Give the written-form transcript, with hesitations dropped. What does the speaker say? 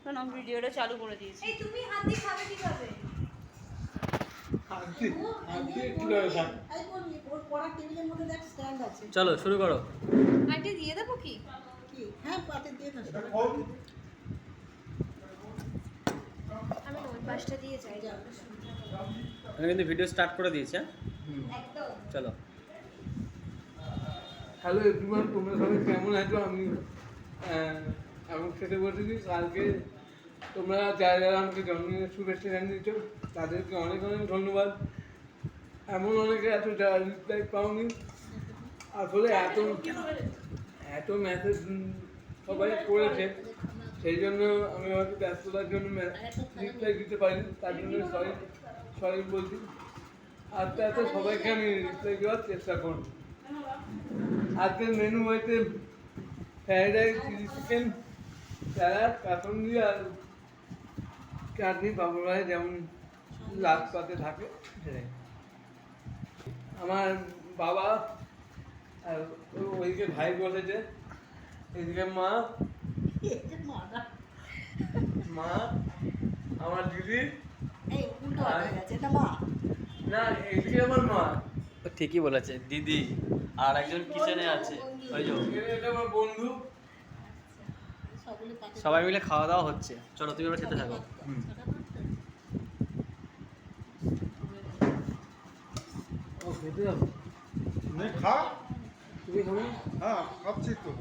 কারণ ভিডিওটা চালু করে দিয়েছি। এই তুমি হাত দিয়ে খাবে কিভাবে? চলো শুরু করো। আইটে দিয়ে দেবো কি? হ্যাঁ পাতে দিয়ে দাও। আমি ওই পাশটা দিয়ে যাই। আমি কিন্তু ভিডিও স্টার্ট করে দিয়েছি। একদম। চলো। হ্যালো এভরিওয়ান, তোমরা সবাই কেমন আছো? আমি এমন খেতে বসেছি। কালকে তোমরা যারা যারা আমাকে জন্মদিনের শুভেচ্ছা জানিয়েছো তাদেরকে অনেক অনেক ধন্যবাদ। এমন অনেকে আছে যারা রিপ্লাই পাওনি। আসলে এত মেসেজ সবাই করেছে, সেই জন্য আমি হয়তো ব্যস্ততার জন্য রিপ্লাই দিতে পারিনি, তার জন্য সরি বলছি। আস্তে আস্তে সবাইকে আমি রিপ্লাই দেওয়ার চেষ্টা করব। আজকের মেনু হয়েছে fried rice, chilli chicken, salad, কাসন্দি আর চাটনি পাঁপড় ভাজা, যেমন লাস্ট পাতে থাকে সেটাই। আমার বাবা আর ওইদিকে ভাই বসেছে, এদিকে মা, আমার দিদি, না এদিকে আমার মা, ঠিকই বলেছে দিদি, আর একজন কিচেনে আছে ওই যে। এটা আমার বন্ধু। সবাই মিলে খাওয়া দাওয়া হচ্ছে। চলো তুমি এবার খেতে থাকো। ও খেতে যাবো? খা। তুমি খাবে? হ্যাঁ খাচ্ছি তো।